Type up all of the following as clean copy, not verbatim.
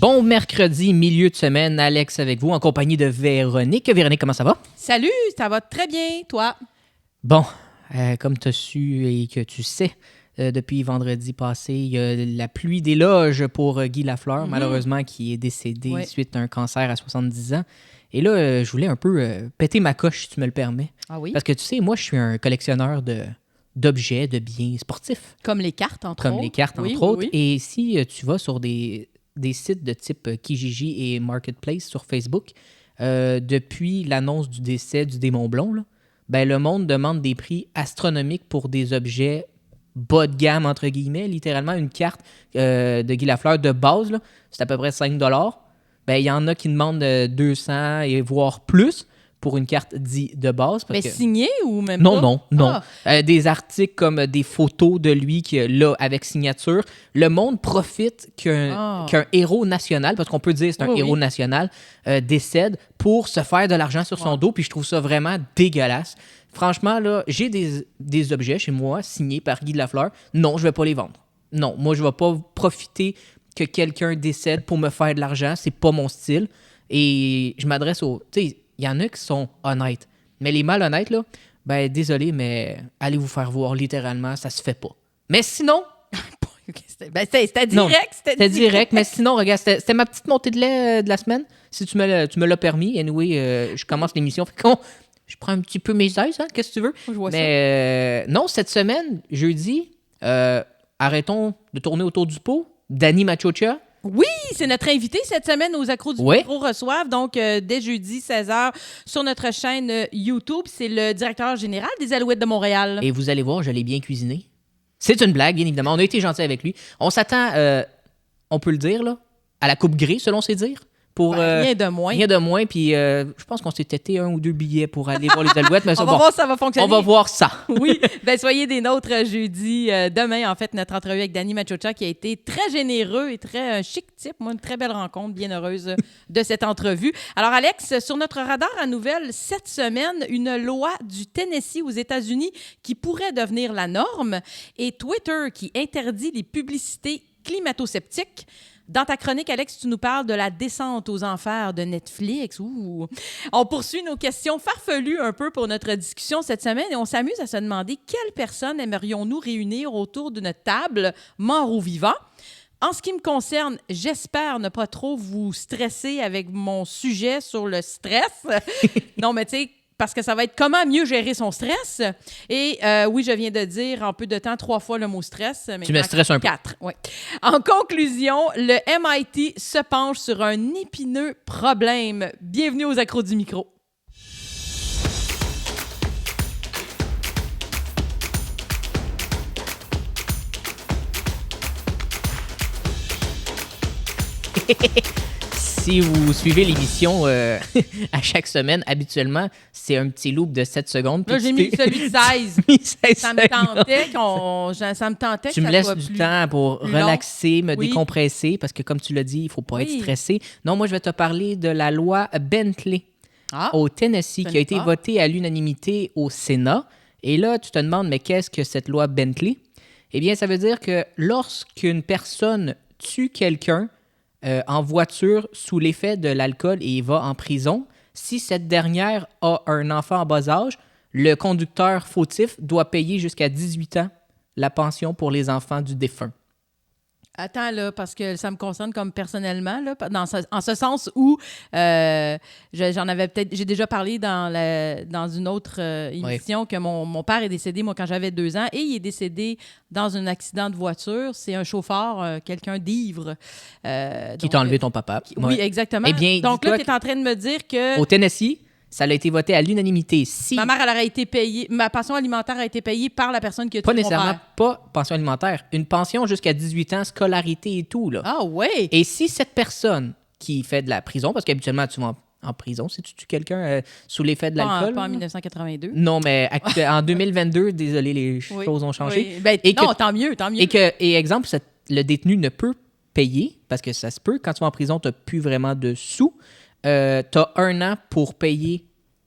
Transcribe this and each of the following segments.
Bon mercredi, milieu de semaine, Alex avec vous, en compagnie de Véronique. Véronique, comment ça va? Salut, ça va très bien, toi? Bon, comme tu as su et que tu sais, depuis vendredi passé, il y a la pluie d'éloges pour Guy Lafleur, malheureusement, qui est décédé suite à un cancer à 70 ans. Et là, je voulais un peu péter ma coche, si tu me le permets. Ah oui? Parce que tu sais, moi, je suis un collectionneur d'objets, de biens sportifs. Comme les cartes, entre autres. Comme les cartes, entre autres. Et si tu vas sur des sites de type Kijiji et Marketplace sur Facebook, depuis l'annonce du décès du démon blond, là, ben, le monde demande des prix astronomiques pour des objets bas de gamme, entre guillemets. Littéralement, une carte de Guy Lafleur de base, là, c'est à peu près 5 $. Ben, il y en a qui demandent 200 et voire plus pour une carte dite de base. Mais signée ou même non, pas? Non. Des articles comme des photos de lui là, avec signature. Le monde profite qu'un héros national, parce qu'on peut dire que c'est un héros national, décède pour se faire de l'argent sur son dos. Puis je trouve ça vraiment dégueulasse. Franchement, là, j'ai des objets chez moi signés par Guy Lafleur. Non, je ne vais pas les vendre. Non, moi, je ne vais pas profiter que quelqu'un décède pour me faire de l'argent. C'est pas mon style. Et je m'adresse aux... Tu sais, il y en a qui sont honnêtes. Mais les malhonnêtes, là, ben désolé, mais allez vous faire voir, littéralement, ça se fait pas. Mais sinon... C'était direct. Non, c'était direct, mais sinon, regarde, c'était ma petite montée de lait de la semaine. Si tu me l'as permis. Anyway, je commence l'émission. Fait qu'on... Je prends un petit peu mes aises, hein, qu'est-ce que tu veux. Je vois mais non, cette semaine, jeudi, arrêtons de tourner autour du pot. Danny Machocha. Oui, c'est notre invité cette semaine aux Accros du micro reçoivent. Donc, dès jeudi, 16h, sur notre chaîne YouTube. C'est le directeur général des Alouettes de Montréal. Et vous allez voir, je l'ai bien cuisiné. C'est une blague, bien évidemment. On a été gentils avec lui. On s'attend, on peut le dire, là, à la coupe gris, selon ses dires. Pour, rien de moins. Rien de moins. Puis, je pense qu'on s'est têté 1 ou 2 billets pour aller voir les Alouettes. Mais on va voir si ça va fonctionner. On va voir ça. Oui. Ben, soyez des nôtres jeudi. Demain, en fait, notre entrevue avec Danny Machocha qui a été très généreux et très chic type. Moi, une très belle rencontre, bien heureuse de cette entrevue. Alors, Alex, sur notre radar à nouvelles, cette semaine, une loi du Tennessee aux États-Unis qui pourrait devenir la norme et Twitter qui interdit les publicités climato-sceptiques. Dans ta chronique, Alex, tu nous parles de la descente aux enfers de Netflix. Ouh. On poursuit nos questions farfelues un peu pour notre discussion cette semaine et on s'amuse à se demander quelles personnes aimerions-nous réunir autour d'une table, mort ou vivant. En ce qui me concerne, j'espère ne pas trop vous stresser avec mon sujet sur le stress. Non, mais tu sais, parce que ça va être comment mieux gérer son stress. Et oui, je viens de dire en peu de temps 3 fois le mot stress. Mais tu me stresses un peu. 4, oui. En conclusion, le MIT se penche sur un épineux problème. Bienvenue aux Accros du micro. Si vous suivez l'émission à chaque semaine, habituellement, c'est un petit loop de 7 secondes. Là, j'ai mis celui de 16. Ça me tentait tu que me ça laisses soit du plus, temps pour plus relaxer, me Oui. décompresser, parce que comme tu l'as dit, il ne faut pas être stressé. Non, moi, je vais te parler de la loi Bentley au Tennessee qui a été votée à l'unanimité au Sénat. Et là, tu te demandes, mais qu'est-ce que cette loi Bentley? Eh bien, ça veut dire que lorsqu'une personne tue quelqu'un en voiture sous l'effet de l'alcool et va en prison, si cette dernière a un enfant en bas âge, le conducteur fautif doit payer jusqu'à 18 ans la pension pour les enfants du défunt. Attends, là, parce que ça me concerne comme personnellement, là, en ce sens où j'en avais peut-être... J'ai déjà parlé dans une autre émission que mon père est décédé, moi, quand j'avais 2 ans, et il est décédé dans un accident de voiture. C'est un chauffeur, quelqu'un d'ivre. Qui t'a enlevé ton papa. Oui, exactement. Eh bien, donc là, tu es en train de me dire que... Au Tennessee, ça a été voté à l'unanimité. Si ma mère, elle aurait été payée... Ma pension alimentaire a été payée par la personne qui a tué pas mon nécessairement père. pas pension alimentaire, une pension jusqu'à 18 ans, scolarité et tout. Là. Ah ouais! Et si cette personne qui fait de la prison, parce qu'habituellement, tu vas en prison si tu tues quelqu'un sous l'effet de l'alcool. Pas en 1982. Non, mais en 2022, désolé, les choses ont changé. Oui. Ben, tant mieux. Et exemple, le détenu ne peut payer, parce que ça se peut, quand tu vas en prison, tu n'as plus vraiment de sous. Tu as 1 an pour payer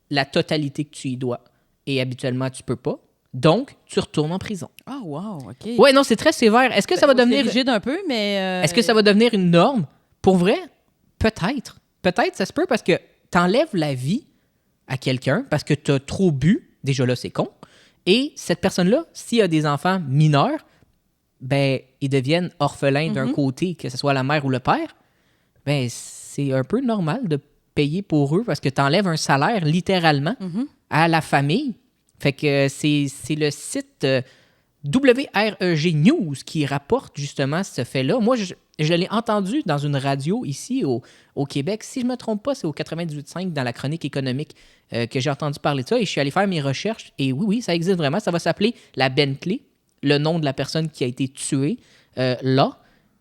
la totalité que tu y dois. Et habituellement, tu peux pas. Donc, tu retournes en prison. Ah, wow, OK. Ouais, non, c'est très sévère. Est-ce que ça va devenir... C'est rigide un peu, mais... Est-ce que ça va devenir une norme? pour vrai, peut-être. Peut-être, ça se peut parce que t'enlèves la vie à quelqu'un parce que t'as trop bu. Déjà là, c'est con. Et cette personne-là, s'il a des enfants mineurs, ben, ils deviennent orphelins d'un côté, que ce soit la mère ou le père. Ben, c'est un peu normal de payer pour eux parce que t'enlèves un salaire, littéralement, à la famille. Fait que c'est le site WREG News qui rapporte justement ce fait-là. Moi, je l'ai entendu dans une radio ici au Québec. Si je ne me trompe pas, c'est au 98.5 dans la chronique économique que j'ai entendu parler de ça. Et je suis allé faire mes recherches. Et oui, ça existe vraiment. Ça va s'appeler la Bentley, le nom de la personne qui a été tuée là.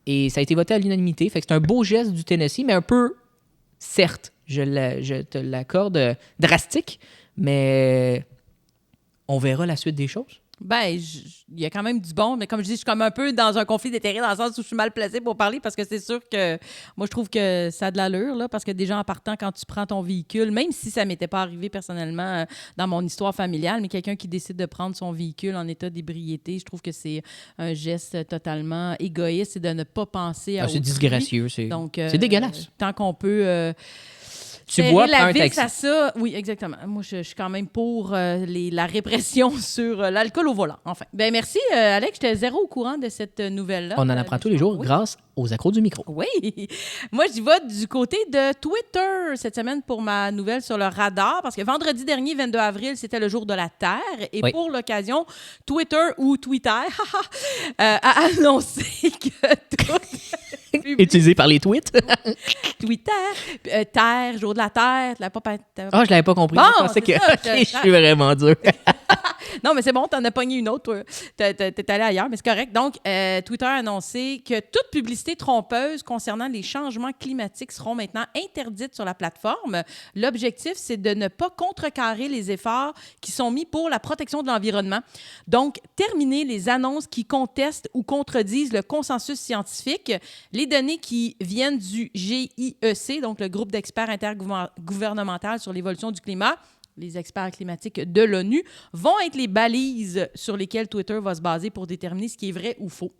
Et ça a été voté à l'unanimité. Fait que c'est un beau geste du Tennessee, mais un peu, certes, je te l'accorde, drastique. Mais on verra la suite des choses. Ben, il y a quand même du bon, mais comme je dis, je suis comme un peu dans un conflit d'intérêts dans le sens où je suis mal placée pour parler parce que c'est sûr que moi, je trouve que ça a de l'allure, là, parce que déjà en partant, quand tu prends ton véhicule, même si ça ne m'était pas arrivé personnellement dans mon histoire familiale, mais quelqu'un qui décide de prendre son véhicule en état d'ébriété, je trouve que c'est un geste totalement égoïste et de ne pas penser à autrui. C'est disgracieux, c'est dégueulasse. Tant qu'on peut... Tu bois, prends un taxi. taxi. À ça, oui, exactement. Moi, je suis quand même pour la répression sur l'alcool au volant. Enfin, ben merci, Alex. J'étais zéro au courant de cette nouvelle-là. On en apprend tous les jours grâce aux accros du micro. Oui. Moi, j'y vais du côté de Twitter cette semaine pour ma nouvelle sur le radar, parce que vendredi dernier, 22 avril, c'était le jour de la Terre. Et pour l'occasion, Twitter ou Twitter a annoncé que tout... Utilisé par les tweets. Twitter, Terre, jour de la Terre. Je l'avais pas compris. Bon, je pensais que je suis vraiment dur. Non, mais c'est bon, t'en as pogné une autre. T'es allé ailleurs, mais c'est correct. Donc, Twitter a annoncé que toute publicité trompeuse concernant les changements climatiques seront maintenant interdites sur la plateforme. L'objectif, c'est de ne pas contrecarrer les efforts qui sont mis pour la protection de l'environnement. Donc, terminer les annonces qui contestent ou contredisent le consensus scientifique. Les données qui viennent du GIEC, donc le groupe d'experts intergouvernemental sur l'évolution du climat, les experts climatiques de l'ONU, vont être les balises sur lesquelles Twitter va se baser pour déterminer ce qui est vrai ou faux.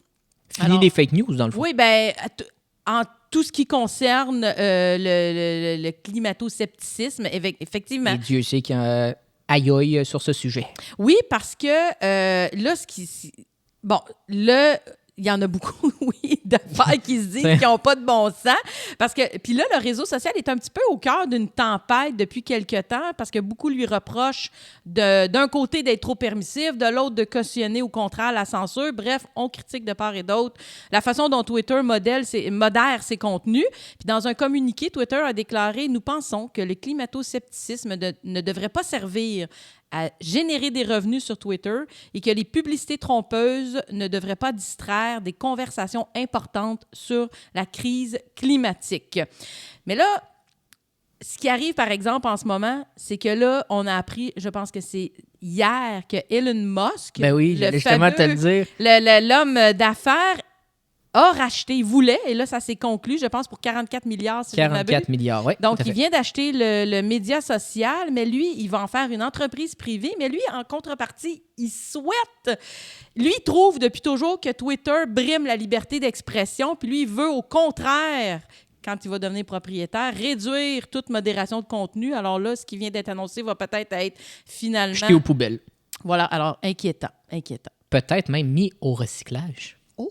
Fini les fake news, dans le fond. Oui, bien, en tout ce qui concerne le climato-scepticisme, effectivement. Et Dieu sait qu'il y a aïe sur ce sujet. Oui, parce que là, bon, il y en a beaucoup, oui, d'affaires qui se disent qu'ils n'ont pas de bon sens. Parce que, puis là, le réseau social est un petit peu au cœur d'une tempête depuis quelque temps parce que beaucoup lui reprochent d'un côté d'être trop permissif, de l'autre de cautionner au contraire la censure. Bref, on critique de part et d'autre la façon dont Twitter modère ses contenus. Puis dans un communiqué, Twitter a déclaré « Nous pensons que le climato-scepticisme ne devrait pas servir à générer des revenus sur Twitter et que les publicités trompeuses ne devraient pas distraire des conversations importantes sur la crise climatique. » Mais là, ce qui arrive, par exemple, en ce moment, c'est que là, on a appris, je pense que c'est hier, que Elon Musk, ben oui, j'allais justement te le dire, l'homme d'affaires, a racheté, il voulait, et là, ça s'est conclu, je pense, pour 44 milliards. Si 44 milliards, oui. Donc, il vient d'acheter le média social, mais lui, il va en faire une entreprise privée, mais lui, en contrepartie, il souhaite... Lui, il trouve depuis toujours que Twitter brime la liberté d'expression, puis lui, il veut, au contraire, quand il va devenir propriétaire, réduire toute modération de contenu. Alors là, ce qui vient d'être annoncé va peut-être être finalement... jeté aux poubelles. Voilà, alors, inquiétant. Peut-être même mis au recyclage. Oh!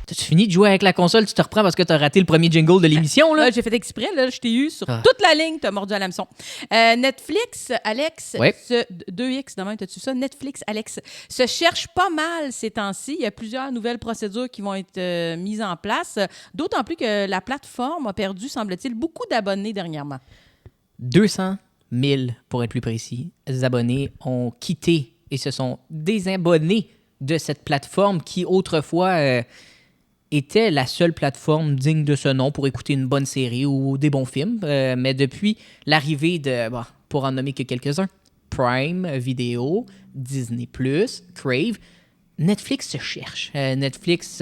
Tu finis de jouer avec la console, tu te reprends parce que tu as raté le premier jingle de l'émission, là? J'ai fait exprès, là, je t'ai eu sur toute la ligne, tu as mordu à l'hameçon. Netflix, Alex, 2X, demain, t'as-tu ça? Netflix, Alex, se cherche pas mal ces temps-ci. Il y a plusieurs nouvelles procédures qui vont être mises en place, d'autant plus que la plateforme a perdu, semble-t-il, beaucoup d'abonnés dernièrement. 200 000, pour être plus précis, abonnés ont quitté et se sont désabonnés de cette plateforme qui, autrefois... était la seule plateforme digne de ce nom pour écouter une bonne série ou des bons films. Mais depuis l'arrivée de, pour en nommer que quelques-uns, Prime Video, Disney+, Crave, Netflix se cherche. Netflix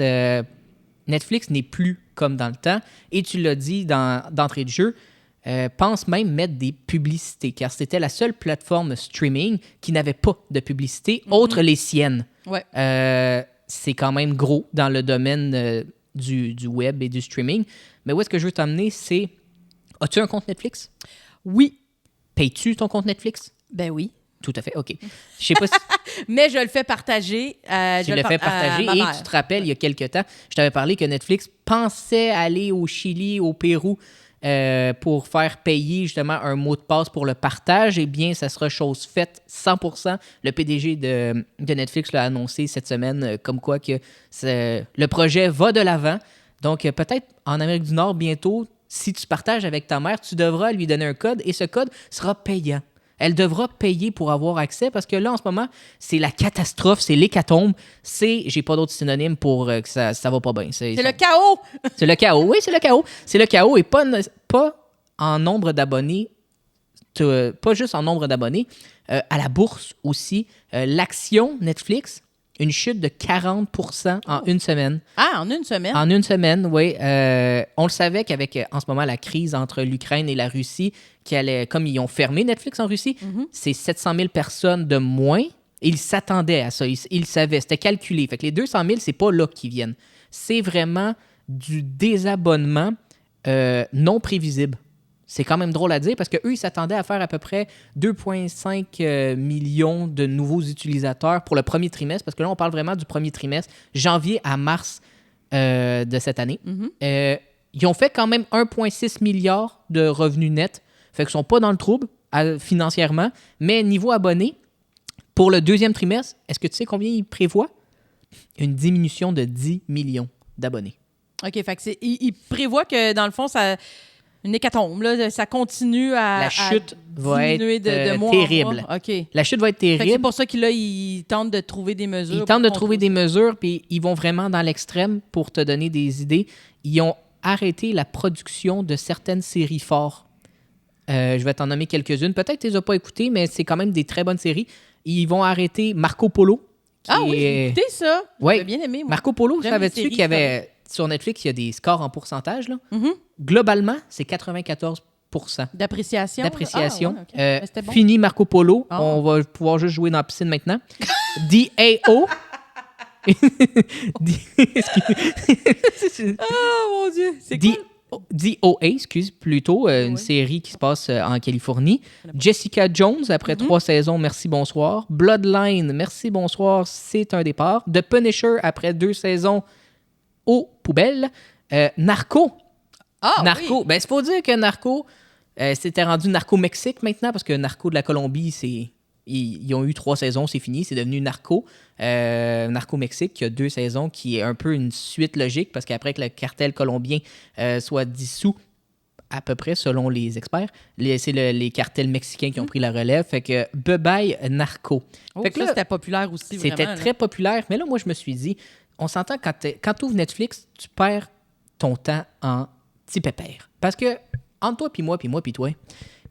Netflix n'est plus comme dans le temps. Et tu l'as dit d'entrée de jeu, pense même mettre des publicités, car c'était la seule plateforme streaming qui n'avait pas de publicité, autre les siennes. Ouais. C'est quand même gros dans le domaine du web et du streaming. Mais où est-ce que je veux t'emmener, c'est... As-tu un compte Netflix? Oui. Payes-tu ton compte Netflix? Ben oui. Tout à fait, OK. Je sais pas si... Mais je le fais partager. Tu le fais partager et tu te rappelles, il y a quelques temps, je t'avais parlé que Netflix pensait aller au Chili, au Pérou, pour faire payer justement un mot de passe pour le partage. Eh bien, ça sera chose faite 100%. Le PDG de Netflix l'a annoncé cette semaine, comme quoi que le projet va de l'avant. Donc, peut-être en Amérique du Nord, bientôt, si tu partages avec ta mère, tu devras lui donner un code et ce code sera payant. Elle devra payer pour avoir accès parce que là, en ce moment, c'est la catastrophe, c'est l'hécatombe. J'ai pas d'autres synonymes pour que ça va pas bien. C'est le chaos! C'est le chaos, oui, c'est le chaos. C'est le chaos et pas en nombre d'abonnés, pas juste en nombre d'abonnés, à la bourse aussi. L'action Netflix, une chute de 40% en une semaine. Ah, en une semaine? En une semaine, oui. On le savait qu'avec, en ce moment, la crise entre l'Ukraine et la Russie, comme ils ont fermé Netflix en Russie, c'est 700 000 personnes de moins. Ils s'attendaient à ça. Ils le savaient. C'était calculé. Fait que les 200 000, c'est pas là qu'ils viennent. C'est vraiment du désabonnement non prévisible. C'est quand même drôle à dire parce qu'eux, ils s'attendaient à faire à peu près 2,5 millions de nouveaux utilisateurs pour le premier trimestre, parce que là, on parle vraiment du premier trimestre, janvier à mars de cette année. Ils ont fait quand même 1,6 milliard de revenus nets, fait qu'ils ne sont pas dans le trouble financièrement, mais niveau abonnés, pour le deuxième trimestre, est-ce que tu sais combien ils prévoient? Une diminution de 10 millions d'abonnés. OK, fait que ils prévoient que, dans le fond, ça... Une hécatombe, là, ça continue La chute va être de mois terrible. en mois. OK. La chute va être terrible. C'est pour ça qu'ils tentent de trouver des mesures. Ils tentent de trouver des mesures, puis ils vont vraiment dans l'extrême pour te donner des idées. Ils ont arrêté la production de certaines séries fortes. Je vais t'en nommer quelques-unes. Peut-être que tu les as pas écoutées, mais c'est quand même des très bonnes séries. Ils vont arrêter Marco Polo. Oui, j'ai écouté ça. Ouais. J'ai bien aimé, moi. Marco Polo, savais-tu qu'il y avait... Sur Netflix, il y a des scores en pourcentage. Là. Globalement, c'est 94 d'appréciation. D'appréciation. Ouais, okay. Bon. Fini Marco Polo. On va pouvoir juste jouer dans la piscine maintenant. DAO. Oh mon Dieu. C'est quoi? DOA, plutôt, une série qui se passe en Californie. Jessica Jones, après 3 saisons, merci, bonsoir. Bloodline, merci, bonsoir, c'est un départ. The Punisher, après 2 saisons, aux poubelles. Narco. Narco. Oui. Ben, c'est faut dire que Narco, c'était rendu Narco Mexique maintenant, parce que Narco de la Colombie, ils ont eu 3 saisons, c'est fini, c'est devenu Narco. Narco Mexique, qui a 2 saisons, qui est un peu une suite logique, parce qu'après que le cartel colombien soit dissous, à peu près, selon les experts, c'est les cartels mexicains qui ont pris la relève. Fait que bye-bye Narco. Fait que ça, c'était populaire aussi, vraiment. C'était très populaire, mais là, moi, je me suis dit, on s'entend, quand tu ouvres Netflix, tu perds ton temps en petit pépère. Parce que, entre toi, puis moi, puis toi,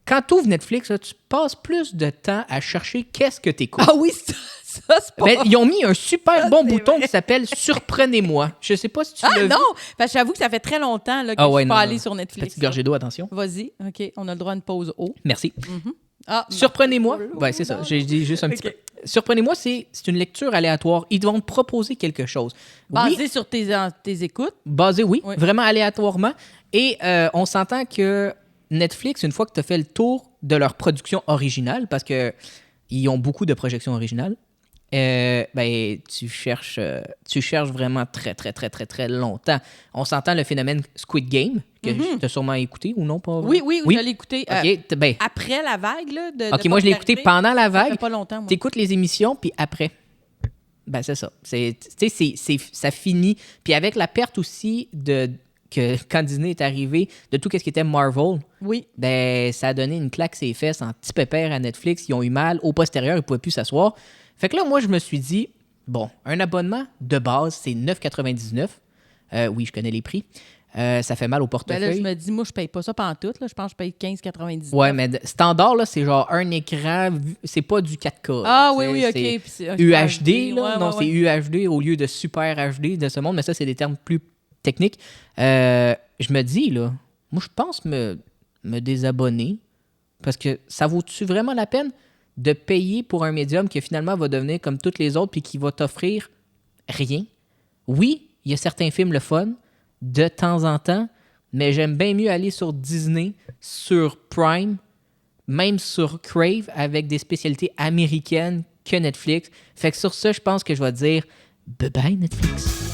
quand tu ouvres Netflix, là, tu passes plus de temps à chercher qu'est-ce que tu écoutes. Ah oui, ça c'est pas... Ben, ils ont mis un super bon bouton qui s'appelle « Surprenez-moi ». Je sais pas si tu l'as vu. Ah non! Parce que j'avoue que ça fait très longtemps là, que je suis pas allée sur Netflix. Petite gorgée d'eau, attention. Vas-y. OK, on a le droit à une pause eau. Merci. Surprenez-moi. Ouais, c'est ça. J'ai dit juste un petit peu. Surprenez-moi, c'est une lecture aléatoire. Ils vont te proposer quelque chose. Basé sur tes écoutes. Basé, oui, vraiment aléatoirement. Et on s'entend que Netflix, une fois que tu as fait le tour de leur production originale, parce qu'ils ont beaucoup de projections originales, ben, tu cherches vraiment très, très, très, très, très longtemps. On s'entend le phénomène Squid Game, que tu as sûrement écouté ou non? Pas oui, je l'ai écouté. Ben, après la vague, là, OK, moi, je l'ai écouté pendant la vague. Ça fait pas longtemps, moi. Tu écoutes les émissions, puis après. Ben, c'est ça. Ça finit. Puis avec la perte aussi que quand Disney est arrivé, de tout ce qui était Marvel, ben, ça a donné une claque ses fesses en petit pépère à Netflix. Ils ont eu mal. Au postérieur, ils ne pouvaient plus s'asseoir. Fait que là, moi, je me suis dit, bon, un abonnement de base, c'est 9,99. Oui, je connais les prix. Ça fait mal au portefeuille. Ben là, je me dis, moi, je paye pas ça pantoute. Là. Je pense que je paye 15,99. Ouais, mais standard, là, c'est genre un écran, c'est pas du 4K. Ah oui, OK. C'est UHD, là. Non, c'est UHD au lieu de Super HD de ce monde, mais ça, c'est des termes plus technique. Je me dis, là, moi, je pense me désabonner parce que ça vaut-tu vraiment la peine de payer pour un médium qui finalement va devenir comme toutes les autres puis qui va t'offrir rien? Oui, il y a certains films le fun de temps en temps, mais j'aime bien mieux aller sur Disney, sur Prime, même sur Crave avec des spécialités américaines que Netflix. Fait que sur ça, je pense que je vais dire bye-bye Netflix.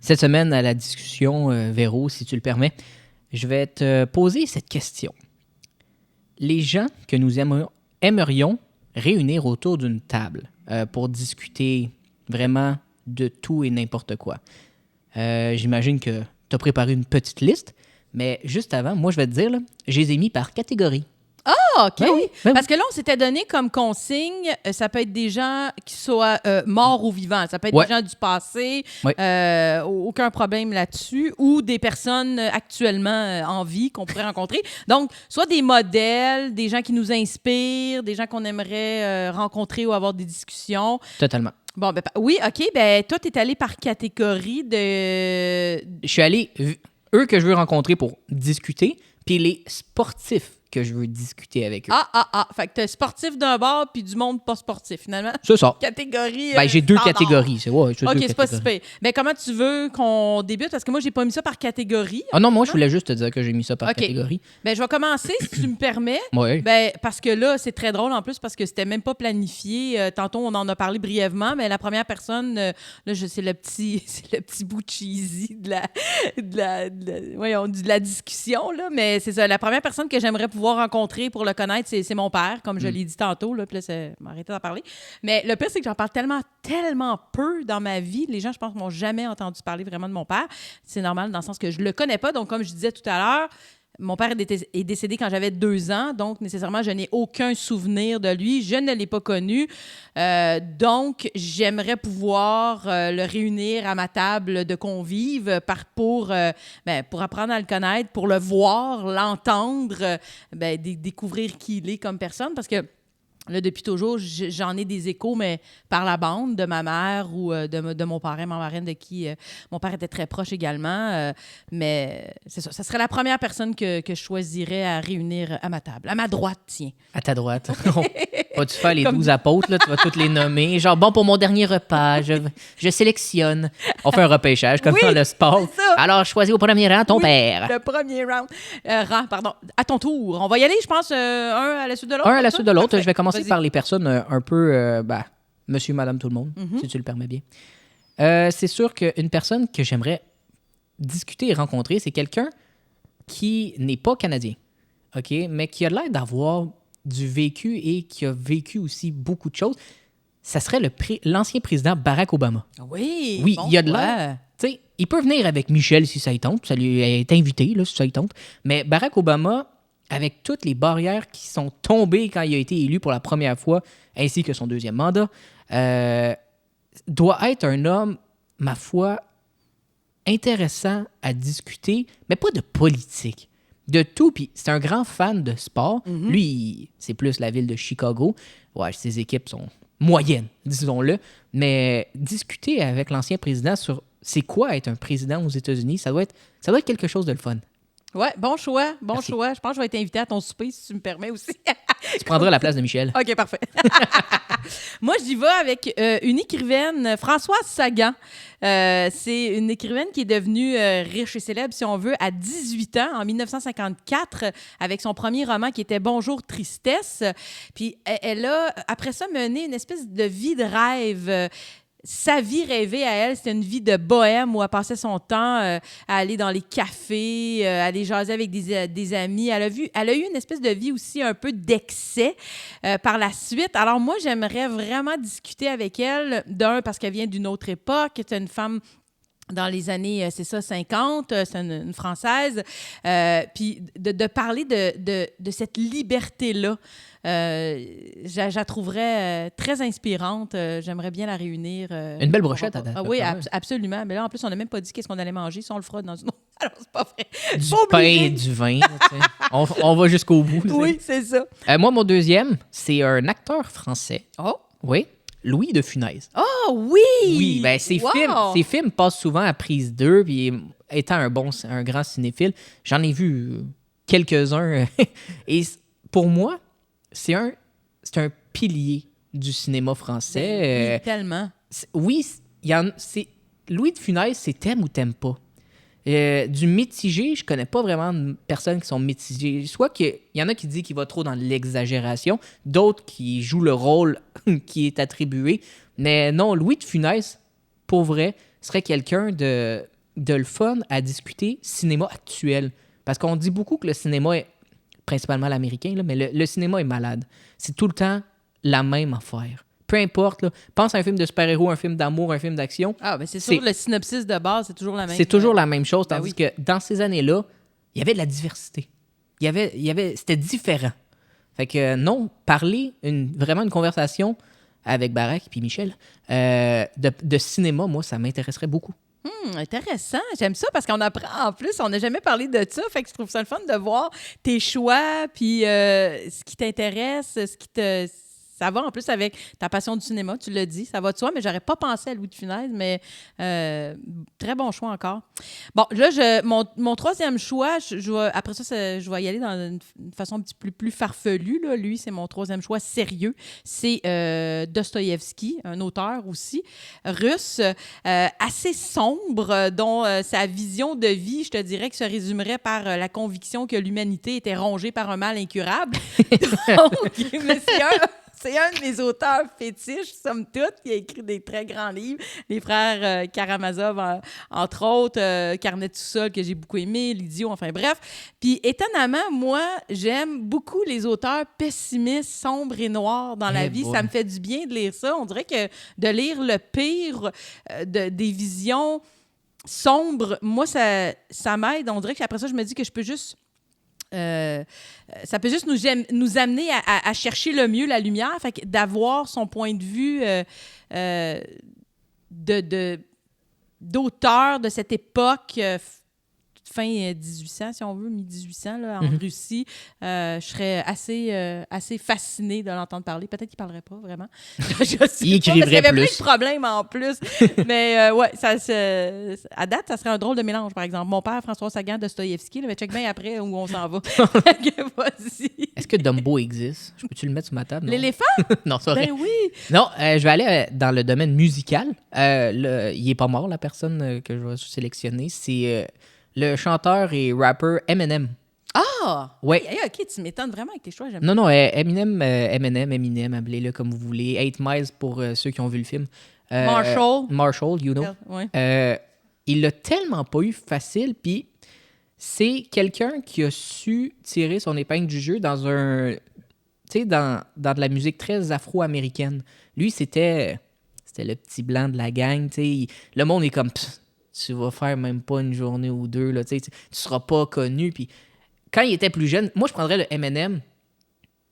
Cette semaine, à la discussion, Véro, si tu le permets, je vais te poser cette question. Les gens que nous aimerions réunir autour d'une table pour discuter vraiment de tout et n'importe quoi. J'imagine que tu as préparé une petite liste, mais juste avant, moi, je vais te dire, là, je les ai mis par catégorie. Ah, OK. Ben oui. Parce que là, on s'était donné comme consigne, ça peut être des gens qui soient morts ou vivants. Ça peut être des gens du passé, aucun problème là-dessus, ou des personnes actuellement en vie qu'on pourrait rencontrer. Donc, soit des modèles, des gens qui nous inspirent, des gens qu'on aimerait rencontrer ou avoir des discussions. Totalement. Bon, ben, oui, OK. Ben, toi, tu es allé par catégorie de... Je suis allé, eux que je veux rencontrer pour discuter, puis les sportifs que je veux discuter avec eux. Fait que t'as sportif d'un bord puis du monde pas sportif, finalement. C'est ça. Catégorie. J'ai deux standard. catégories. OK, c'est pas si pire. Mais comment tu veux qu'on débute? Parce que moi, j'ai pas mis ça par catégorie. Ah non, moi, je voulais juste te dire que j'ai mis ça par catégorie. Ben, je vais commencer, si tu me permets. Oui. Ben, parce que là, c'est très drôle en plus, parce que c'était même pas planifié. Tantôt, on en a parlé brièvement, mais la première personne, là, c'est le petit bout cheesy de la discussion, là. Mais c'est ça, la première personne que j'aimerais pouvoir rencontrer pour le connaître, c'est mon père, comme je l'ai dit tantôt, là, puis là, c'est m'arrêter d'en parler. Mais le pire, c'est que j'en parle tellement peu dans ma vie. Les gens, je pense, m'ont jamais entendu parler vraiment de mon père. C'est normal dans le sens que je le connais pas. Donc, comme je disais tout à l'heure, mon père est décédé quand j'avais 2 ans, donc nécessairement, je n'ai aucun souvenir de lui. Je ne l'ai pas connu. Donc, j'aimerais pouvoir le réunir à ma table de convives pour apprendre à le connaître, pour le voir, l'entendre, découvrir qui il est comme personne, parce que là, depuis toujours, j'en ai des échos, mais par la bande de ma mère ou de mon parrain, ma marraine, de qui mon père était très proche également. Mais c'est ça. Ça serait la première personne que je choisirais à réunir à ma table. À ma droite, tiens. À ta droite. Vas-tu faire les 12 apôtres, là? Tu vas toutes les nommer. Genre, bon, pour mon dernier repas, je sélectionne. On fait un repêchage, comme dans le sport. Alors, choisis au premier rang ton père. Le premier rang, pardon. À ton tour. On va y aller, je pense, un à la suite de l'autre. Un à la suite de l'autre. Parfait. Je vais commencer par les personnes un peu, monsieur, madame, tout le monde, si tu le permets bien. C'est sûr qu'une personne que j'aimerais discuter et rencontrer, c'est quelqu'un qui n'est pas canadien, OK, mais qui a l'air d'avoir du vécu et qui a vécu aussi beaucoup de choses. Ça serait l'ancien président Barack Obama. Oui, bon, il y a de l'air. Tu sais, il peut venir avec Michel si ça y tente, ça lui est invité là, si ça y tente, mais Barack Obama, avec toutes les barrières qui sont tombées quand il a été élu pour la première fois, ainsi que son deuxième mandat, doit être un homme, ma foi, intéressant à discuter, mais pas de politique, de tout. Puis c'est un grand fan de sport. Lui, c'est plus la ville de Chicago. Ouais, ses équipes sont moyennes, disons-le. Mais discuter avec l'ancien président sur c'est quoi être un président aux États-Unis, ça doit être quelque chose de le fun. Ouais, bon choix. Merci. Choix. Je pense que je vais être invité à ton souper, si tu me permets aussi. Tu prendras la place de Michel. OK, parfait. Moi, j'y vais avec une écrivaine, Françoise Sagan. C'est une écrivaine qui est devenue riche et célèbre, si on veut, à 18 ans, en 1954, avec son premier roman qui était « Bonjour, tristesse ». Puis elle a, après ça, mené une espèce de vie de rêve. Sa vie rêvée à elle, c'était une vie de bohème où elle passait son temps à aller dans les cafés, à aller jaser avec des amis. Elle a eu une espèce de vie aussi un peu d'excès par la suite. Alors moi, j'aimerais vraiment discuter avec elle, d'un, parce qu'elle vient d'une autre époque. C'est une femme dans les années, 50, c'est une Française. Puis de parler de cette liberté-là, je la trouverais très inspirante. J'aimerais bien la réunir. Une belle brochette à date. Oui, absolument. Mais là, en plus, on n'a même pas dit qu'est-ce qu'on allait manger. Si on le fera dans une autre... Alors, c'est pas vrai. Du pain et du vin. on va jusqu'au bout. Oui, c'est ça. Moi, mon deuxième, c'est un acteur français. Oh! Oui. Louis de Funès. Oh oui! Oui, ben ses films passent souvent à prise 2, puis étant un grand cinéphile, j'en ai vu quelques-uns. Et pour moi, c'est un pilier du cinéma français. Oui, tellement. Oui, Louis de Funès, c'est t'aimes ou t'aimes pas. Du mitigé, je connais pas vraiment de personnes qui sont mitigées. Soit qu'il y en a qui disent qu'il va trop dans l'exagération, d'autres qui jouent le rôle qui est attribué. Mais non, Louis de Funès, pour vrai, serait quelqu'un de le fun à discuter cinéma actuel. Parce qu'on dit beaucoup que le cinéma est, principalement l'américain, là, mais le cinéma est malade. C'est tout le temps la même affaire. Peu importe, là, pense à un film de super-héros, un film d'amour, un film d'action. Ah, ben c'est sûr, le synopsis de base, c'est toujours la même. C'est toujours la même chose, tandis que dans ces années-là, il y avait de la diversité. C'était différent. Fait que non, parler vraiment une conversation avec Barack et Michel de cinéma, moi, ça m'intéresserait beaucoup. Intéressant. J'aime ça parce qu'on apprend en plus. On n'a jamais parlé de ça. Fait que je trouve ça le fun de voir tes choix, puis ce qui t'intéresse, ce qui te... Ça va en plus avec ta passion du cinéma, tu l'as dit, ça va de soi, mais j'aurais pas pensé à Louis de Funès, mais très bon choix encore. Bon, là, mon troisième choix, après ça, je vais y aller dans une façon un petit peu plus farfelue. Là. Lui, c'est mon troisième choix sérieux. C'est Dostoïevski, un auteur aussi, russe, assez sombre, dont sa vision de vie, je te dirais, que se résumerait par la conviction que l'humanité était rongée par un mal incurable. Donc, mais c'est un de mes auteurs fétiches, somme toute, qui a écrit des très grands livres. Les frères Karamazov, entre autres, Carnet tout seul, que j'ai beaucoup aimé, L'Idiot, enfin bref. Puis étonnamment, moi, j'aime beaucoup les auteurs pessimistes, sombres et noirs dans la vie. Ça me fait du bien de lire ça. On dirait que de lire le pire des visions sombres, moi, ça m'aide. On dirait qu'après ça, je me dis que je peux juste... ça peut juste nous amener à chercher le mieux, la lumière, fait que d'avoir son point de vue d'auteur de cette époque fin 1800, si on veut, mi-1800, là, en Russie. Je serais assez fascinée de l'entendre parler. Peut-être qu'il ne parlerait pas, vraiment. Il écrivrait plus. Il y avait plein de problèmes en plus. Mais ouais, à date, ça serait un drôle de mélange, par exemple. Mon père, François Sagan, Dostoïevski, mais check bien après où on s'en va. Vas-y. Est-ce que Dumbo existe? Je peux-tu le mettre sur ma table? Non? L'éléphant? Non, ça aurait... Ben oui! Non, je vais aller dans le domaine musical. Il n'est pas mort, la personne que je vais sélectionner. C'est... le chanteur et rappeur Eminem. Ah! Ouais. Hey, OK, tu m'étonnes vraiment avec tes choix. J'aime non, Eminem, appelez-le comme vous voulez. 8 Miles pour ceux qui ont vu le film. Marshall, you know. Ouais. Il l'a tellement pas eu facile, puis c'est quelqu'un qui a su tirer son épingle du jeu dans dans de la musique très afro-américaine. Lui, c'était le petit blanc de la gang. Le monde est comme... tu vas faire même pas une journée ou deux, là, tu seras pas connu. Puis quand il était plus jeune, moi, je prendrais le Eminem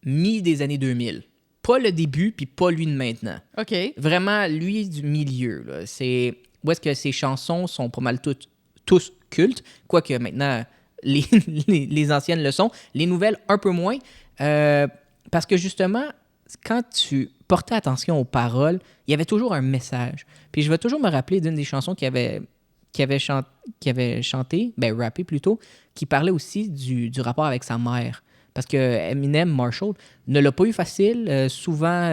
des années 2000. Pas le début, puis pas lui de maintenant. OK. Vraiment, lui du milieu. Là. Où est-ce que ses chansons sont pas mal tous cultes, quoique maintenant, les anciennes le sont. Les nouvelles, un peu moins. Parce que justement, quand tu portais attention aux paroles, il y avait toujours un message. Puis je vais toujours me rappeler d'une des chansons qui avait chanté, rappé plutôt, qui parlait aussi du rapport avec sa mère. Parce que Eminem, Marshall, ne l'a pas eu facile, souvent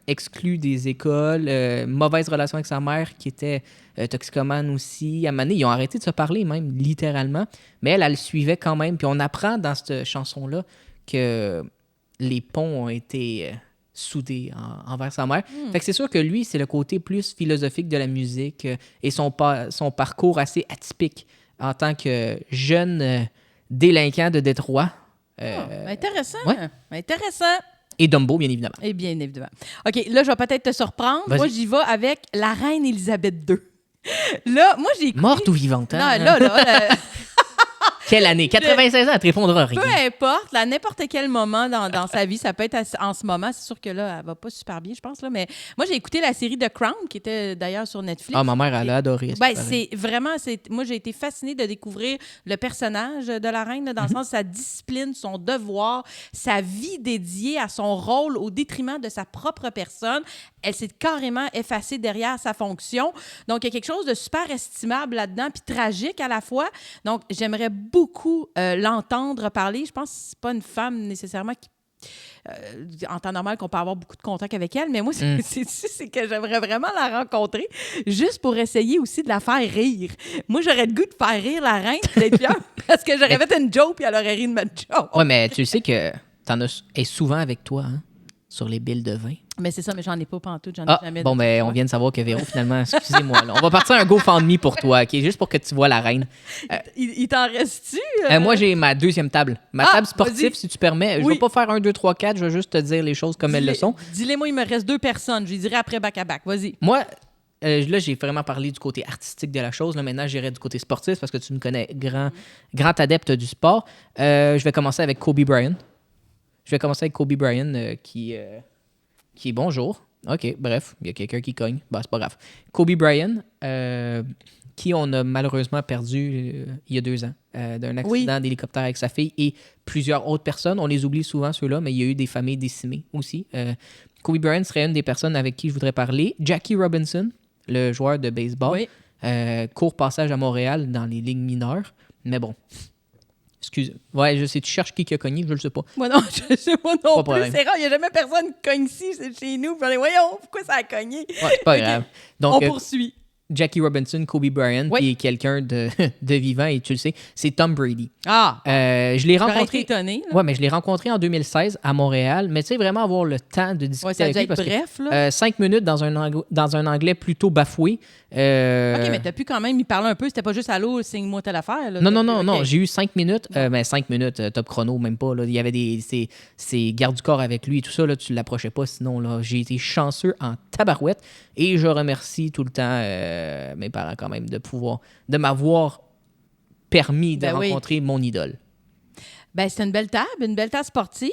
exclu des écoles, mauvaise relation avec sa mère qui était toxicomane aussi. À un moment donné, ils ont arrêté de se parler même, littéralement. Mais elle le suivait quand même. Puis on apprend dans cette chanson-là que les ponts ont été... soudé envers sa mère. Fait que c'est sûr que lui, c'est le côté plus philosophique de la musique et son parcours assez atypique en tant que jeune délinquant de Détroit. Intéressant. Ouais. Intéressant. Et Dumbo, bien évidemment. Et bien évidemment. OK, là, je vais peut-être te surprendre. Vas-y. Moi, j'y vais avec la reine Élisabeth II. Là, moi, j'ai écouté... Morte ou vivante? Hein? Non, là... Quelle année? 96 ans, elle te répondra rien. Peu importe, à n'importe quel moment dans sa vie, ça peut être en ce moment. C'est sûr que là, elle va pas super bien, je pense. Là, mais moi, j'ai écouté la série The Crown, qui était d'ailleurs sur Netflix. Ah, ma mère, elle a adoré. C'est vraiment... Moi, j'ai été fascinée de découvrir le personnage de la reine, là, dans le sens de sa discipline, son devoir, sa vie dédiée à son rôle au détriment de sa propre personne. Elle s'est carrément effacée derrière sa fonction. Donc, il y a quelque chose de super estimable là-dedans, puis tragique à la fois. Donc, j'aimerais beaucoup l'entendre parler. Je pense que c'est pas une femme nécessairement qui en temps normal qu'on peut avoir beaucoup de contact avec elle, mais moi, c'est que j'aimerais vraiment la rencontrer juste pour essayer aussi de la faire rire. Moi, j'aurais le goût de faire rire la reine d'être fière parce que j'aurais fait une joke puis elle aurait ri de ma joke. Oui, mais tu sais que t'en as est souvent avec toi, hein, sur les billes de vin. Mais c'est ça, mais j'en ai pas pantoute, j'en ai jamais. Bon, ben, on vient de savoir que Véro, finalement, excusez-moi, là, on va partir un GoFundMe pour toi, OK? Juste pour que tu vois la reine. Il t'en reste-tu? Moi, j'ai ma deuxième table. Ma table sportive, vas-y. si tu permets. Je vais pas faire 1, 2, 3, 4, je vais juste te dire les choses comme elles le sont. Dis-les-moi, il me reste 2 personnes. Je les dirai après back-à-back. Vas-y. Moi, là, j'ai vraiment parlé du côté artistique de la chose. Là, maintenant, j'irai du côté sportif parce que tu me connais, grand adepte du sport. Je vais commencer avec Kobe Bryant. Qui est bonjour. OK, bref, il y a quelqu'un qui cogne. Bah, c'est pas grave. Kobe Bryant, qui on a malheureusement perdu il y a 2 ans d'un accident d'hélicoptère avec sa fille et plusieurs autres personnes. On les oublie souvent, ceux-là, mais il y a eu des familles décimées aussi. Kobe Bryant serait une des personnes avec qui je voudrais parler. Jackie Robinson, le joueur de baseball, court passage à Montréal dans les ligues mineures. Mais bon, excuse. Ouais, je sais, tu cherches qui a cogné, je le sais pas. Moi non, je sais pas non Pas plus. problème. C'est rare, il n'y a jamais personne qui cogne ici, c'est chez nous. Puis on est, voyons, pourquoi ça a cogné? Ouais, c'est pas grave. Donc, on poursuit. Jackie Robinson, Kobe Bryant, qui est quelqu'un de vivant, et tu le sais, c'est Tom Brady. Je l'ai rencontré. Étonné, ouais, mais je l'ai rencontré en 2016 à Montréal. Mais tu sais, vraiment avoir le temps de discuter ça a avec dû lui. être bref, là. 5 minutes dans un anglais plutôt bafoué. OK, mais t'as pu quand même y parler un peu. C'était pas juste allô, signe-moi telle affaire. Là, non. J'ai eu 5 minutes. Mais 5 minutes, top chrono, même pas. Là. Il y avait ses gardes du corps avec lui et tout ça. Là, tu l'approchais pas. Sinon, là, j'ai été chanceux en tabarouette. Et je remercie tout le temps mes parents quand même de m'avoir permis de rencontrer mon idole. Ben, c'est une belle table sportive.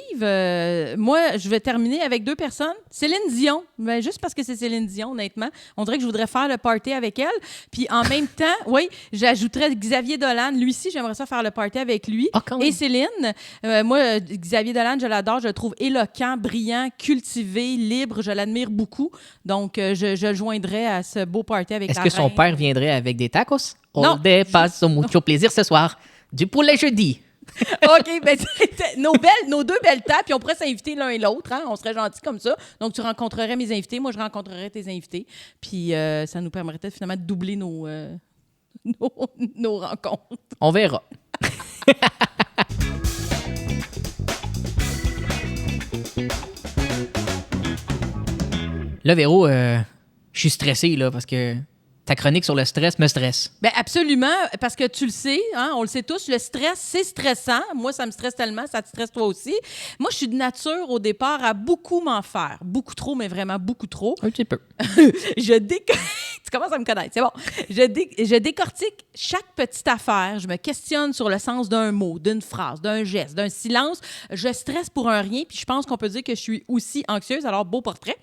Moi, je vais terminer avec 2 personnes. Céline Dion, ben, juste parce que c'est Céline Dion, honnêtement. On dirait que je voudrais faire le party avec elle. Puis en même temps, j'ajouterais Xavier Dolan. Lui aussi, j'aimerais ça faire le party avec lui. Et Céline. Moi, Xavier Dolan, je l'adore. Je le trouve éloquent, brillant, cultivé, libre. Je l'admire beaucoup. Donc, je le joindrais à ce beau party avec Est-ce que son père viendrait avec des tacos? Non. Paso mucho plaisir ce soir. Du poulet jeudi. OK, ben, nos 2 belles tables, puis on pourrait s'inviter l'un et l'autre. Hein? On serait gentils comme ça. Donc, tu rencontrerais mes invités, moi, je rencontrerais tes invités. Puis, ça nous permettrait finalement de doubler nos rencontres. On verra. Là, Véro, je suis stressé là, parce que ta chronique sur le stress me stresse. Bien, absolument, parce que tu le sais, hein, on le sait tous, le stress, c'est stressant. Moi, ça me stresse tellement, ça te stresse toi aussi. Moi, je suis de nature, au départ, à beaucoup m'en faire. Beaucoup trop, mais vraiment beaucoup trop. Un petit peu. Tu commences à me connaître, c'est bon. Je décortique chaque petite affaire. Je me questionne sur le sens d'un mot, d'une phrase, d'un geste, d'un silence. Je stresse pour un rien, puis je pense qu'on peut dire que je suis aussi anxieuse, alors beau portrait.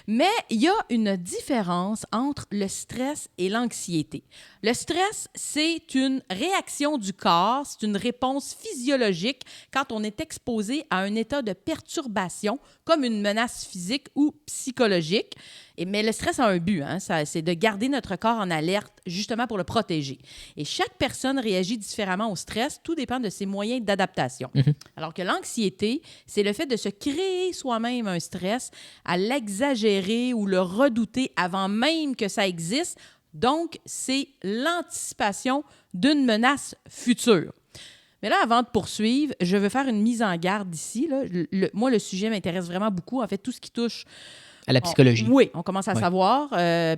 Mais il y a une différence entre le stress et l'anxiété. Le stress, c'est une réaction du corps, c'est une réponse physiologique quand on est exposé à un état de perturbation, comme une menace physique ou psychologique. Mais le stress a un but, hein? C'est de garder notre corps en alerte, justement pour le protéger. Et chaque personne réagit différemment au stress, tout dépend de ses moyens d'adaptation. Alors que l'anxiété, c'est le fait de se créer soi-même un stress, à l'exagérer ou le redouter avant même que ça existe. Donc, c'est l'anticipation d'une menace future. Mais là, avant de poursuivre, je veux faire une mise en garde ici. Là. Moi, le sujet m'intéresse vraiment beaucoup. En fait, tout ce qui touche à la psychologie. Oui, on commence à savoir.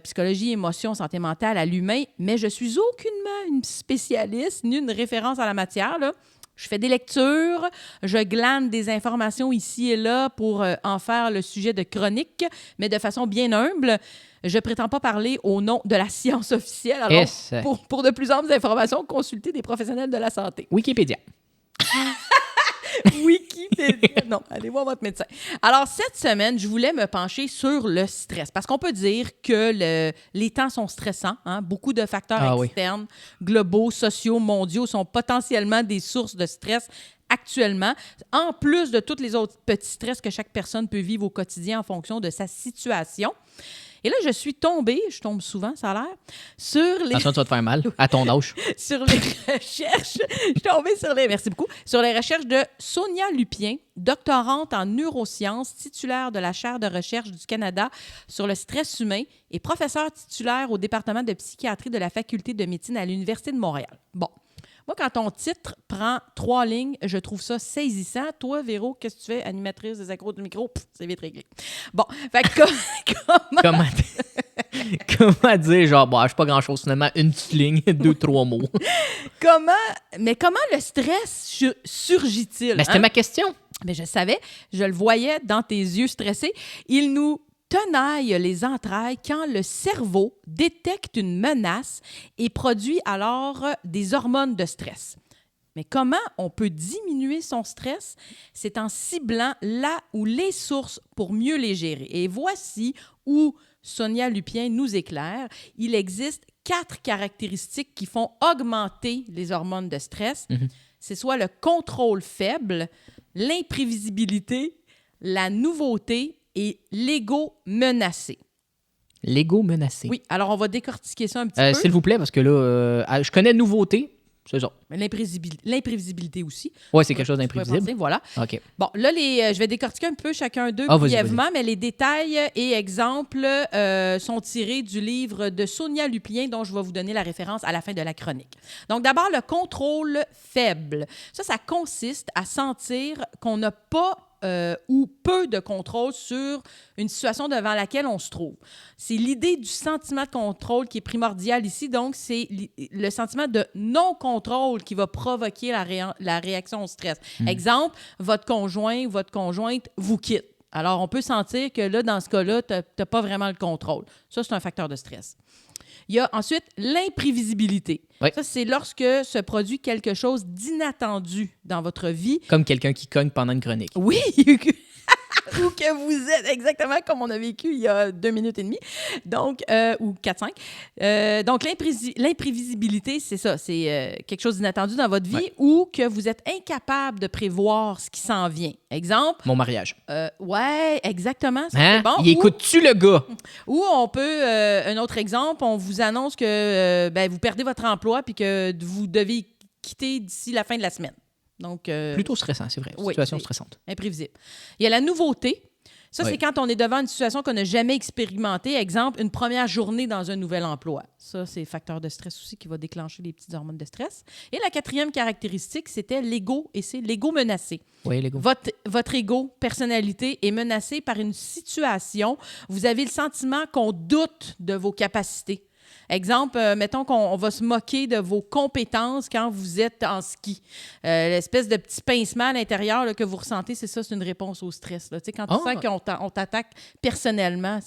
Psychologie, émotion, santé mentale, à l'humain. Mais je suis aucunement une spécialiste ni une référence à la matière. Là. Je fais des lectures, je glane des informations ici et là pour en faire le sujet de chronique, mais de façon bien humble. Je prétends pas parler au nom de la science officielle. Alors, pour de plus amples informations, consultez des professionnels de la santé. Wikipédia. Wikipédia. Non, allez voir votre médecin. Alors, cette semaine, je voulais me pencher sur le stress. Parce qu'on peut dire que les temps sont stressants. Hein? Beaucoup de facteurs externes, globaux, sociaux, mondiaux sont potentiellement des sources de stress actuellement, en plus de tous les autres petits stress que chaque personne peut vivre au quotidien en fonction de sa situation. Et là, je tombe souvent, ça a l'air, sur les... Attention, tu vas te faire mal, à ton âge. Sur les recherches, je suis tombée merci beaucoup, sur les recherches de Sonia Lupien, doctorante en neurosciences, titulaire de la chaire de recherche du Canada sur le stress humain et professeure titulaire au département de psychiatrie de la faculté de médecine à l'Université de Montréal. Bon. Moi, quand ton titre prend 3 lignes, je trouve ça saisissant. Toi, Véro, qu'est-ce que tu fais? Animatrice des accros du micro? C'est vite réglé. Bon, fait que comment dire, genre, je suis pas grand-chose, finalement, une petite ligne, 2-3 mots. Comment le stress surgit-il? Ben, c'était ma question. Mais je savais, je le voyais dans tes yeux stressés. Il nous tenaille les entrailles quand le cerveau détecte une menace et produit alors des hormones de stress. Mais comment on peut diminuer son stress? C'est en ciblant là où les sources pour mieux les gérer. Et voici où Sonia Lupien nous éclaire. Il existe 4 caractéristiques qui font augmenter les hormones de stress. C'est soit le contrôle faible, l'imprévisibilité, la nouveauté et l'ego menacé. L'ego menacé. Oui, alors on va décortiquer ça un petit peu. S'il vous plaît, parce que là, je connais nouveauté, c'est ça. L'imprévisibilité aussi. Oui, c'est quelque chose d'imprévisible. Voilà. OK. Bon, là, je vais décortiquer un peu chacun d'eux brièvement, mais les détails et exemples sont tirés du livre de Sonia Lupien, dont je vais vous donner la référence à la fin de la chronique. Donc, d'abord, le contrôle faible. Ça consiste à sentir qu'on n'a pas ou peu de contrôle sur une situation devant laquelle on se trouve. C'est l'idée du sentiment de contrôle qui est primordial ici. Donc, c'est le sentiment de non-contrôle qui va provoquer la réaction au stress. Exemple, votre conjoint ou votre conjointe vous quitte. Alors, on peut sentir que là, dans ce cas-là, tu n'as pas vraiment le contrôle. Ça, c'est un facteur de stress. Il y a ensuite l'imprévisibilité. Oui. Ça, c'est lorsque se produit quelque chose d'inattendu dans votre vie. Comme quelqu'un qui cogne pendant une chronique. Oui, ou que vous êtes exactement comme on a vécu il y a 2 minutes et demie, donc, ou 4-5. Donc, l'imprévisibilité, c'est ça, c'est quelque chose d'inattendu dans votre vie ou que vous êtes incapable de prévoir ce qui s'en vient. Exemple. Mon mariage. Ouais, exactement. Ça, hein? c'est bon. Il écoute-tu le gars? Ou on peut, un autre exemple, on vous annonce que vous perdez votre emploi puis que vous devez quitter d'ici la fin de la semaine. Donc, plutôt stressant, c'est vrai. Situation stressante. Imprévisible. Il y a la nouveauté. Ça, c'est quand on est devant une situation qu'on n'a jamais expérimentée. Exemple, une première journée dans un nouvel emploi. Ça, c'est facteur de stress aussi qui va déclencher les petites hormones de stress. Et la 4e caractéristique, c'était l'ego, et c'est l'ego menacé. Oui, l'ego. Votre ego, personnalité, est menacé par une situation. Vous avez le sentiment qu'on doute de vos capacités. Exemple, mettons qu'on va se moquer de vos compétences quand vous êtes en ski. L'espèce de petit pincement à l'intérieur là, que vous ressentez, c'est ça, c'est une réponse au stress. Là. Quand tu sens qu'on t'attaque personnellement.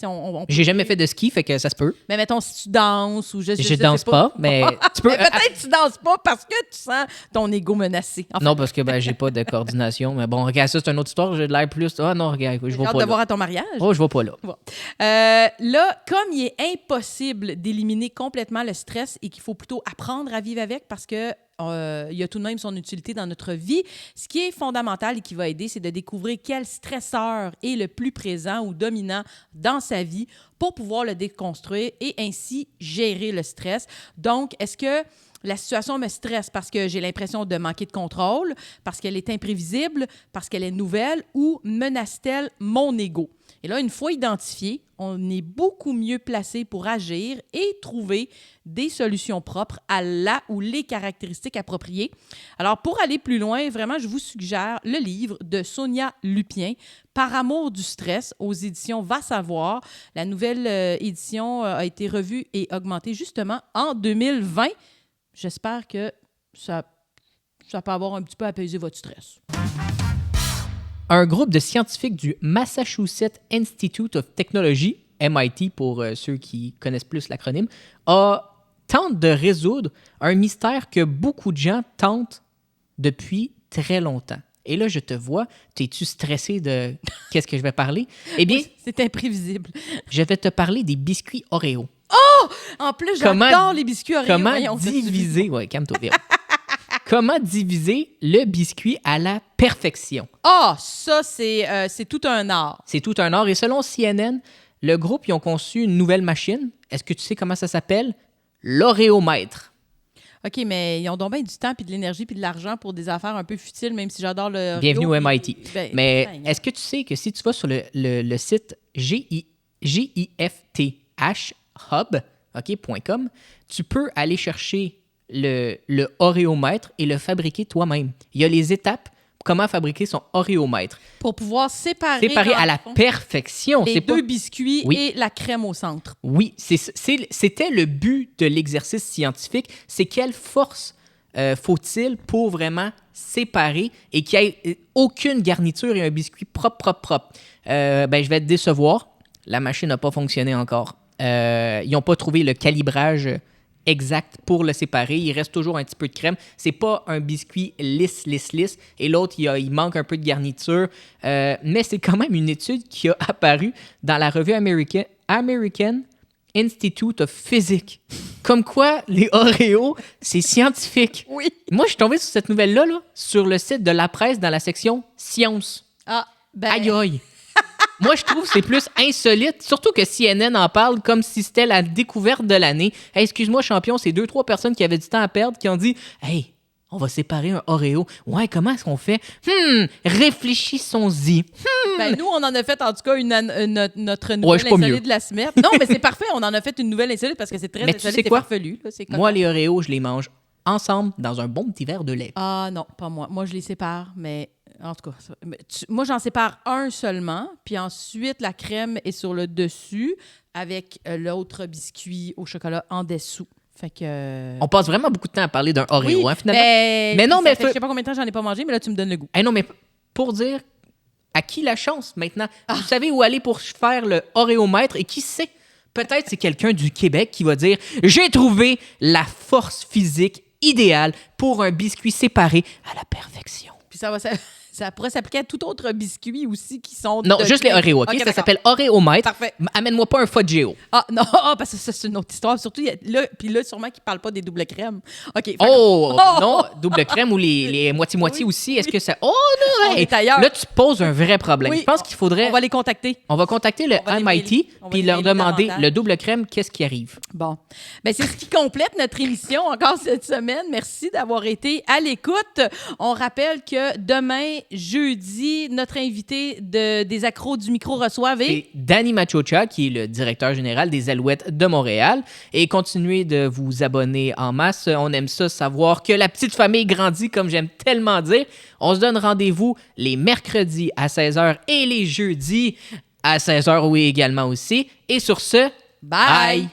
J'ai jamais fait de ski, fait que ça se peut. Mais mettons, si tu danses ou je danse pas, mais tu peux... mais peut-être que tu danses pas parce que tu sens ton ego menacé. Enfin, non, parce que j'ai pas de coordination. Mais bon, regarde, ça, c'est une autre histoire. J'ai de l'air plus... Ah non, regarde, je vais pas là. de voir à ton mariage. Oh, je vais pas là. Bon. Là, comme il est impossible d'éliminer complètement le stress et qu'il faut plutôt apprendre à vivre avec parce que il y a tout de même son utilité dans notre vie. Ce qui est fondamental et qui va aider, c'est de découvrir quel stresseur est le plus présent ou dominant dans sa vie pour pouvoir le déconstruire et ainsi gérer le stress. Donc, est-ce que la situation me stresse parce que j'ai l'impression de manquer de contrôle, parce qu'elle est imprévisible, parce qu'elle est nouvelle ou menace-t-elle mon ego? Et là, une fois identifié, on est beaucoup mieux placé pour agir et trouver des solutions propres à la ou les caractéristiques appropriées. Alors, pour aller plus loin, vraiment, je vous suggère le livre de Sonia Lupien, Par amour du stress, aux éditions Va Savoir. La nouvelle édition a été revue et augmentée justement en 2020. J'espère que ça ça peut avoir un petit peu apaisé votre stress. Un groupe de scientifiques du Massachusetts Institute of Technology, MIT pour ceux qui connaissent plus l'acronyme, tente de résoudre un mystère que beaucoup de gens tentent depuis très longtemps. Et là, je te vois, es-tu stressé de qu'est-ce que je vais parler? Eh bien, oui, c'est imprévisible. Je vais te parler des biscuits Oreo. Oh! En plus, j'adore les biscuits Oreo. Comment diviser... Ouais, calme-toi, Véro. Comment diviser le biscuit à la perfection? Ah, ça, c'est tout un art. C'est tout un art. Et selon CNN, le groupe, ils ont conçu une nouvelle machine. Est-ce que tu sais comment ça s'appelle? L'Oréomètre. OK, mais ils ont donc bien du temps, puis de l'énergie, puis de l'argent pour des affaires un peu futiles, même si j'adore le... Bienvenue au MIT. Mais est-ce que tu sais que si tu vas sur le site gifthhub.com, tu peux aller chercher le Oréomètre et le fabriquer toi-même. Il y a les étapes comment fabriquer son Oréomètre. Pour pouvoir séparer à la perfection. Les deux biscuits et la crème au centre. Oui, c'était le but de l'exercice scientifique. C'est quelle force faut-il pour vraiment séparer et qu'il n'y ait aucune garniture et un biscuit propre. Je vais te décevoir. La machine n'a pas fonctionné encore. Ils n'ont pas trouvé le calibrage exact pour le séparer. Il reste toujours un petit peu de crème. C'est pas un biscuit lisse. Et l'autre, il manque un peu de garniture. Mais c'est quand même une étude qui a apparu dans la revue American Institute of Physics. Comme quoi, les Oreos, c'est scientifique. Oui. Moi, je suis tombé sur cette nouvelle-là sur le site de La Presse dans la section Science. Ah, ben... Aïe. Moi, je trouve que c'est plus insolite, surtout que CNN en parle comme si c'était la découverte de l'année. Hey, excuse-moi, champion, c'est 2-3 personnes qui avaient du temps à perdre qui ont dit « Hey, on va séparer un Oreo. Ouais, comment est-ce qu'on fait? Réfléchissons-y. Ben, nous, on en a fait en tout cas notre nouvelle insolite de la semaine. Non, mais c'est parfait, on en a fait une nouvelle insolite parce que c'est très insolite et farfelu. Là, moi, les Oreos, je les mange ensemble dans un bon petit verre de lait. Ah non, pas moi. Moi, je les sépare, mais... En tout cas, moi, j'en sépare un seulement, puis ensuite, la crème est sur le dessus avec l'autre biscuit au chocolat en dessous. Fait que... On passe vraiment beaucoup de temps à parler d'un Oreo, oui, finalement. Mais non, mais... Je sais pas combien de temps j'en ai pas mangé, mais là, tu me donnes le goût. Non, mais pour dire à qui la chance maintenant? Vous savez où aller pour faire le Oréomètre et qui sait? Peut-être c'est quelqu'un du Québec qui va dire « J'ai trouvé la force physique idéale pour un biscuit séparé à la perfection. » Puis ça pourrait s'appliquer à tout autre biscuit aussi qui sont... Non, juste les Oreos, OK? Ça s'appelle Oréomètre. Parfait. Amène-moi pas un Fudgeo. Ah, non, parce que ça, c'est une autre histoire. Surtout, puis là, sûrement qu'ils parlent pas des doubles crèmes. OK. Non, double crème ou les moitié-moitié aussi. Est-ce que ça... Oh, non! On est ailleurs. Là, tu poses un vrai problème. Oui, je pense qu'il faudrait... On va les contacter. On va contacter le MIT puis leur demander le double crème, qu'est-ce qui arrive. Bon. Bien, c'est ce qui complète notre émission encore cette semaine. Merci d'avoir été à l'écoute. On rappelle que demain, jeudi, notre invité des accros du micro reçoivent c'est Danny Machocha, qui est le directeur général des Alouettes de Montréal. Et continuez de vous abonner en masse. On aime ça, savoir que la petite famille grandit, comme j'aime tellement dire. On se donne rendez-vous les mercredis à 16h et les jeudis à 16h, oui, également aussi. Et sur ce, bye!